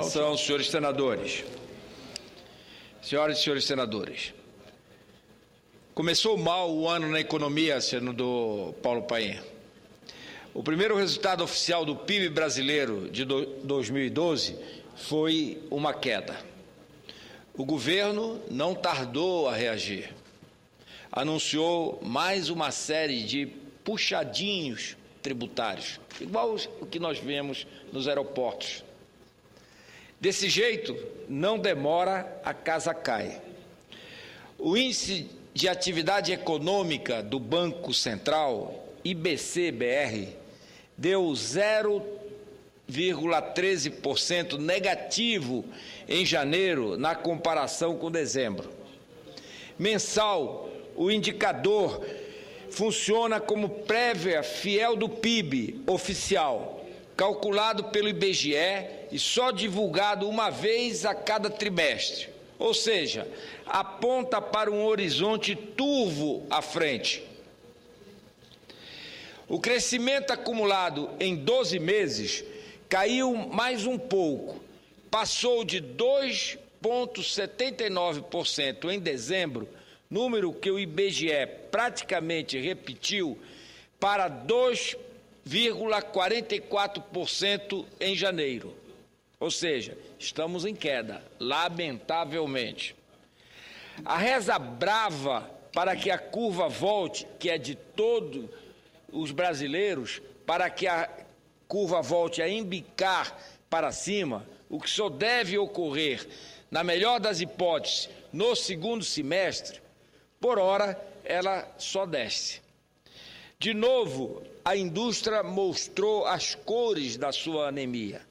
São os senhores senadores. Senhoras e senhores senadores, começou mal o ano na economia, senador Paulo Paim. O primeiro resultado oficial do PIB brasileiro de 2012 foi uma queda. O governo não tardou a reagir. Anunciou mais uma série de puxadinhos tributários, igual o que nós vemos nos aeroportos. Desse jeito, não demora, a casa cai. O Índice de Atividade Econômica do Banco Central, IBC-BR, deu 0,13% negativo em janeiro, na comparação com dezembro. Mensal, o indicador funciona como prévia fiel do PIB oficial, calculado pelo IBGE e só divulgado uma vez a cada trimestre. Ou seja, aponta para um horizonte turvo à frente. O crescimento acumulado em 12 meses caiu mais um pouco, passou de 2,79% em dezembro, número que o IBGE praticamente repetiu, para 2,44% em janeiro. Ou seja, estamos em queda, lamentavelmente. A reza brava para que a curva volte, que é de todos os brasileiros, para que a curva volte a embicar para cima, o que só deve ocorrer, na melhor das hipóteses, no segundo semestre, por hora ela só desce. De novo, a indústria mostrou as cores da sua anemia.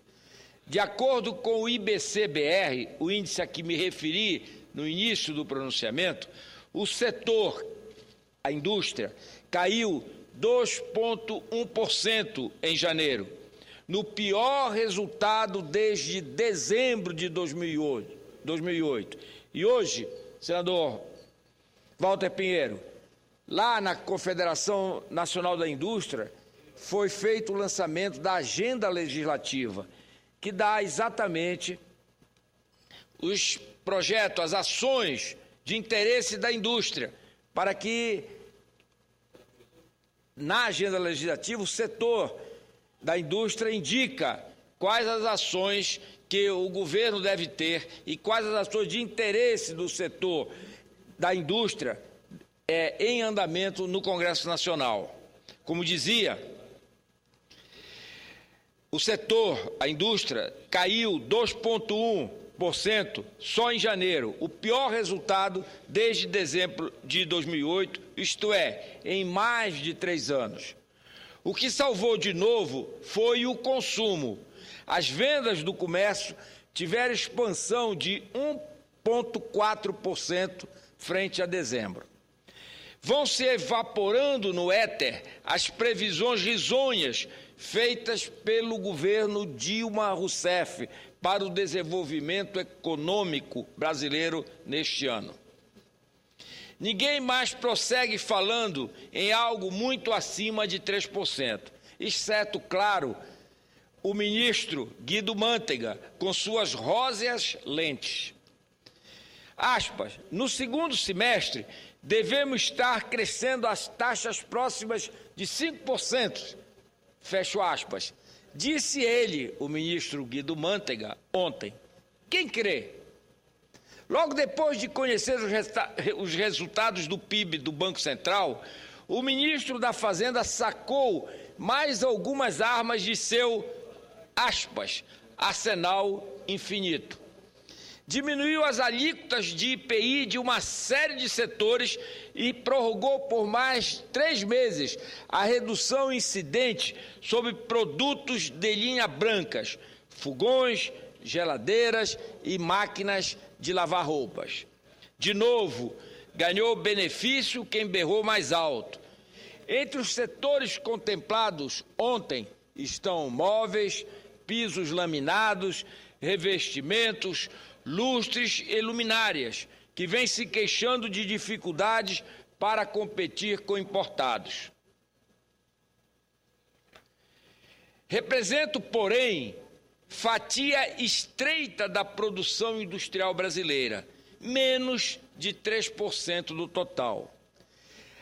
De acordo com o IBC-BR, o índice a que me referi no início do pronunciamento, o setor, a indústria, caiu 2,1% em janeiro, no pior resultado desde dezembro de 2008. E hoje, senador Walter Pinheiro, lá na Confederação Nacional da Indústria, foi feito o lançamento da agenda legislativa, que dá exatamente os projetos, as ações de interesse da indústria, para que, na agenda legislativa, o setor da indústria indica quais as ações que o governo deve ter e quais as ações de interesse do setor da indústria em andamento no Congresso Nacional. Como dizia, o setor, a indústria, caiu 2,1% só em janeiro, o pior resultado desde dezembro de 2008, isto é, em mais de 3 anos. O que salvou de novo foi o consumo. As vendas do comércio tiveram expansão de 1,4% frente a dezembro. Vão se evaporando no éter as previsões risonhas feitas pelo governo Dilma Rousseff para o desenvolvimento econômico brasileiro neste ano. Ninguém mais prossegue falando em algo muito acima de 3%, exceto, claro, o ministro Guido Mantega, com suas róseas lentes. Aspas, no segundo semestre, devemos estar crescendo as taxas próximas de 5%, fecho aspas. Disse ele, o ministro Guido Mantega, ontem. Quem crê? Logo depois de conhecer os resultados do PIB do Banco Central, o ministro da Fazenda sacou mais algumas armas de seu, aspas, arsenal infinito. Diminuiu as alíquotas de IPI de uma série de setores e prorrogou por mais 3 meses a redução incidente sobre produtos de linha brancas, fogões, geladeiras e máquinas de lavar roupas. De novo, ganhou benefício quem berrou mais alto. Entre os setores contemplados ontem estão móveis, pisos laminados, revestimentos, lustres e luminárias, que vêm se queixando de dificuldades para competir com importados. Represento, porém, fatia estreita da produção industrial brasileira, menos de 3% do total.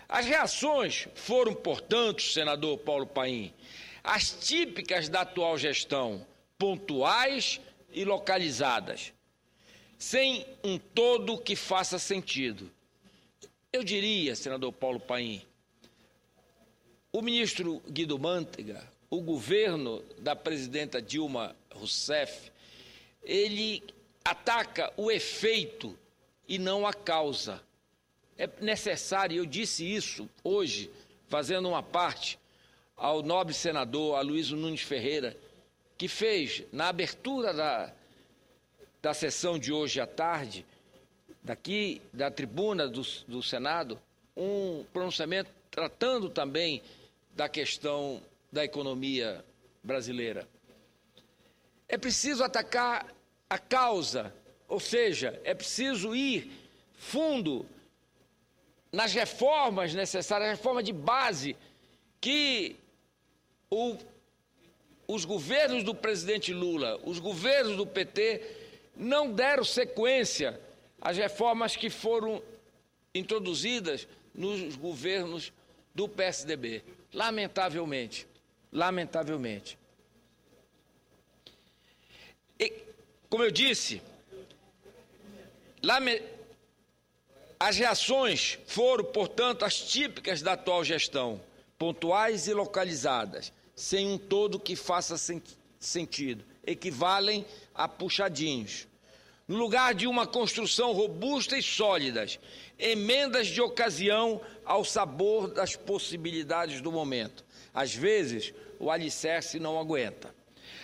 As reações foram, portanto, senador Paulo Paim, as típicas da atual gestão, pontuais e localizadas, sem um todo que faça sentido. Eu diria, senador Paulo Paim, o ministro Guido Mantega, o governo da presidenta Dilma Rousseff, ele ataca o efeito e não a causa. É necessário, eu disse isso hoje, fazendo uma parte ao nobre senador Aloysio Nunes Ferreira, que fez, na abertura da sessão de hoje à tarde, daqui da tribuna do Senado, um pronunciamento tratando também da questão da economia brasileira. É preciso atacar a causa, ou seja, é preciso ir fundo nas reformas necessárias, reforma de base, que os governos do presidente Lula, os governos do PT, não deram sequência às reformas que foram introduzidas nos governos do PSDB. Lamentavelmente. Lamentavelmente. E, como eu disse, as reações foram, portanto, as típicas da atual gestão, pontuais e localizadas, sem um todo que faça sentido, equivalem a puxadinhos. No lugar de uma construção robusta e sólida, emendas de ocasião ao sabor das possibilidades do momento. Às vezes, o alicerce não aguenta.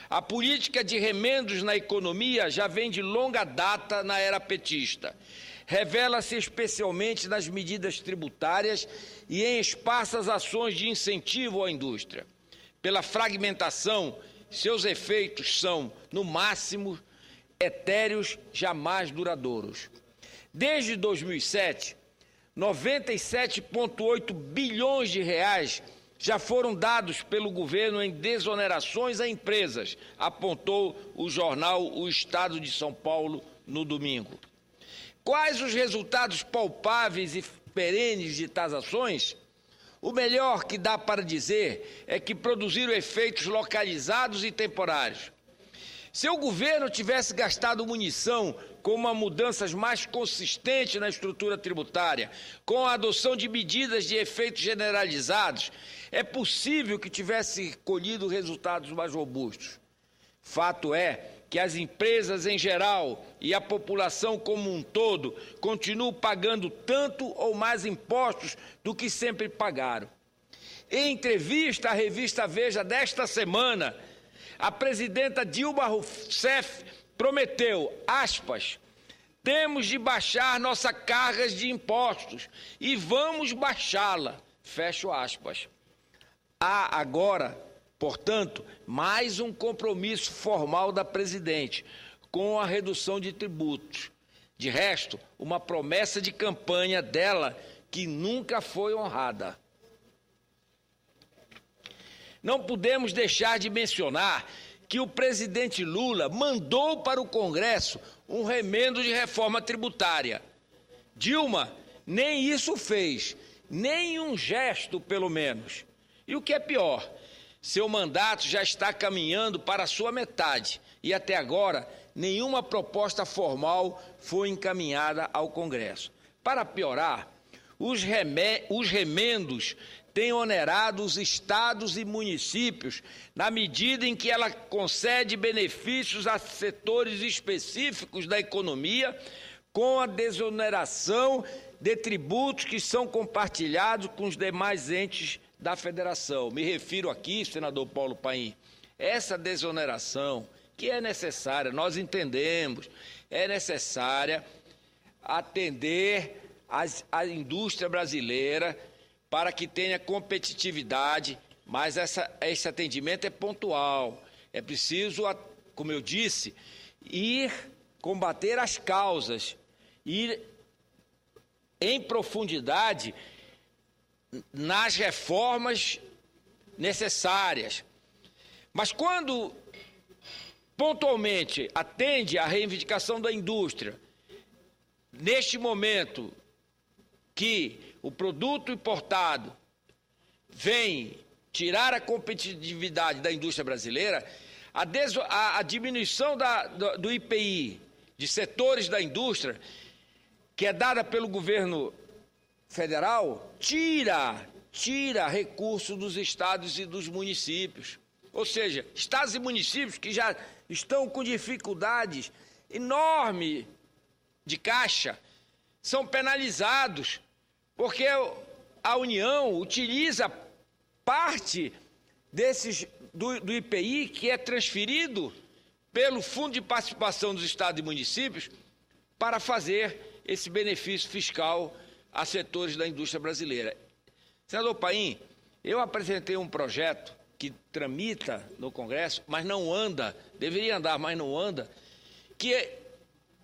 A política de remendos na economia já vem de longa data na era petista. Revela-se especialmente nas medidas tributárias e em esparsas ações de incentivo à indústria. Pela fragmentação, seus efeitos são, no máximo, etéreos, jamais duradouros. Desde 2007, 97,8 bilhões de reais já foram dados pelo governo em desonerações a empresas, apontou o jornal O Estado de São Paulo no domingo. Quais os resultados palpáveis e perenes de tais ações? O melhor que dá para dizer é que produziram efeitos localizados e temporários. Se o governo tivesse gastado munição com uma mudança mais consistente na estrutura tributária, com a adoção de medidas de efeitos generalizados, é possível que tivesse colhido resultados mais robustos. Fato é que as empresas em geral e a população como um todo continuam pagando tanto ou mais impostos do que sempre pagaram. Em entrevista à revista Veja desta semana, a presidenta Dilma Rousseff prometeu, aspas, temos de baixar nossa carga de impostos e vamos baixá-la, fecho aspas. Há agora, portanto, mais um compromisso formal da presidente com a redução de tributos. De resto, uma promessa de campanha dela que nunca foi honrada. Não podemos deixar de mencionar que o presidente Lula mandou para o Congresso um remendo de reforma tributária. Dilma nem isso fez, nem um gesto, pelo menos. E o que é pior, seu mandato já está caminhando para a sua metade e até agora nenhuma proposta formal foi encaminhada ao Congresso. Para piorar, os remendos têm onerado os estados e municípios na medida em que ela concede benefícios a setores específicos da economia com a desoneração de tributos que são compartilhados com os demais entes da federação. Me refiro aqui, senador Paulo Paim, essa desoneração que é necessária, nós entendemos, é necessária atender a indústria brasileira para que tenha competitividade, mas esse atendimento é pontual. É preciso, como eu disse, ir combater as causas, ir em profundidade nas reformas necessárias. Mas quando pontualmente atende à reivindicação da indústria, neste momento que o produto importado vem tirar a competitividade da indústria brasileira, a diminuição do IPI de setores da indústria, que é dada pelo governo federal, tira recursos dos estados e dos municípios. Ou seja, estados e municípios que já estão com dificuldades enormes de caixa, são penalizados, porque a União utiliza parte do IPI que é transferido pelo Fundo de Participação dos Estados e Municípios para fazer esse benefício fiscal a setores da indústria brasileira. Senador Paim, eu apresentei um projeto que tramita no Congresso, mas não anda, deveria andar, mas não anda, que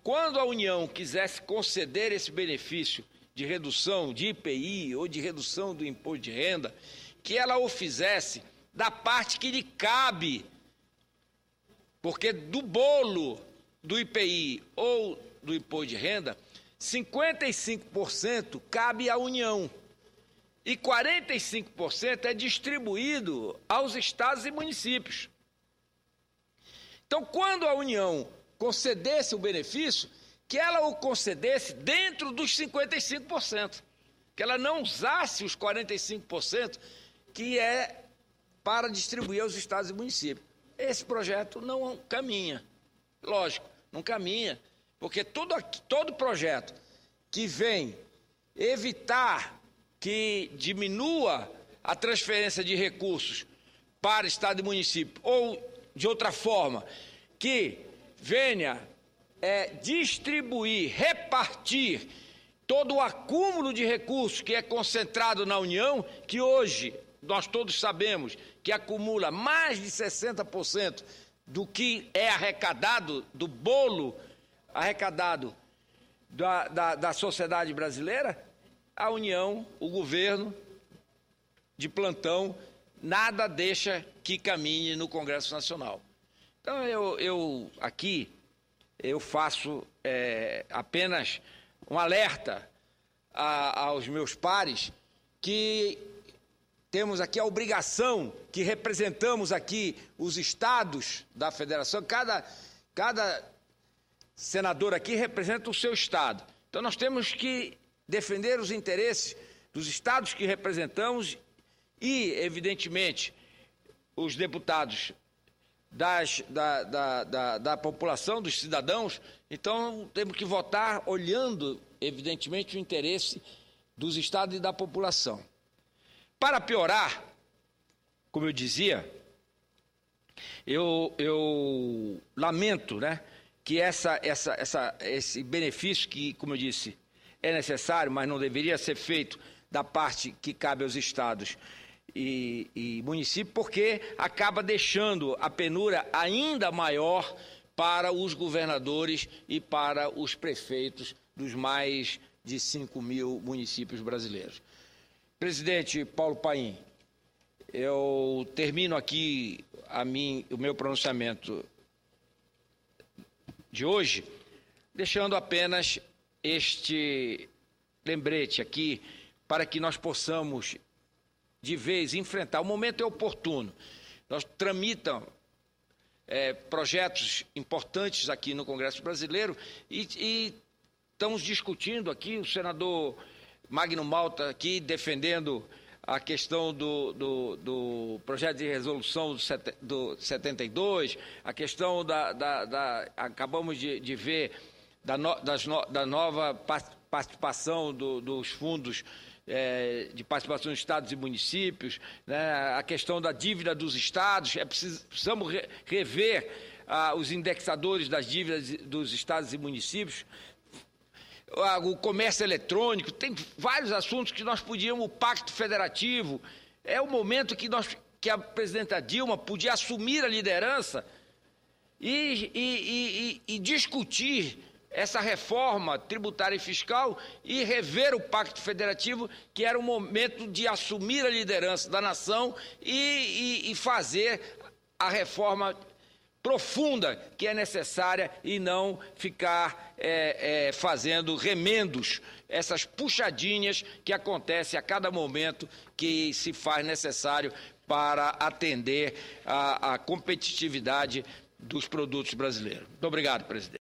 quando a União quisesse conceder esse benefício de redução de IPI ou de redução do imposto de renda, que ela o fizesse da parte que lhe cabe, porque do bolo do IPI ou do imposto de renda, 55% cabe à União e 45% é distribuído aos estados e municípios. Então, quando a União concedesse o benefício, que ela o concedesse dentro dos 55%, que ela não usasse os 45% que é para distribuir aos estados e municípios. Esse projeto não caminha, lógico, não caminha, porque todo projeto que vem evitar que diminua a transferência de recursos para estado e município, ou de outra forma, que venha distribuir, repartir todo o acúmulo de recursos que é concentrado na União, que hoje nós todos sabemos que acumula mais de 60% do que é arrecadado, do bolo arrecadado da sociedade brasileira, a União, o governo de plantão, nada deixa que caminhe no Congresso Nacional. Então, eu faço apenas um alerta aos meus pares que temos aqui a obrigação, que representamos aqui os estados da federação, cada senador aqui representa o seu estado. Então, nós temos que defender os interesses dos estados que representamos e, evidentemente, os deputados da população, dos cidadãos. Então, temos que votar olhando, evidentemente, o interesse dos estados e da população. Para piorar, como eu dizia, eu lamento, né, que esse benefício que, como eu disse, é necessário, mas não deveria ser feito da parte que cabe aos estados e municípios, porque acaba deixando a penúria ainda maior para os governadores e para os prefeitos dos mais de 5.000 municípios brasileiros. Presidente Paulo Paim, eu termino aqui o meu pronunciamento de hoje, deixando apenas este lembrete aqui para que nós possamos, de vez, enfrentar. O momento é oportuno. Nós tramitam projetos importantes aqui no Congresso Brasileiro e estamos discutindo aqui, o senador Magno Malta aqui defendendo a questão do projeto de resolução do 72, a questão acabamos de ver da nova participação dos fundos de participação dos estados e municípios, né, a questão da dívida dos estados, precisamos rever os indexadores das dívidas dos estados e municípios, o comércio eletrônico, tem vários assuntos que nós podíamos, o pacto federativo, é o momento que a presidenta Dilma podia assumir a liderança e discutir essa reforma tributária e fiscal e rever o Pacto Federativo, que era o momento de assumir a liderança da nação e fazer a reforma profunda que é necessária e não ficar fazendo remendos, essas puxadinhas que acontecem a cada momento que se faz necessário para atender a competitividade dos produtos brasileiros. Muito obrigado, presidente.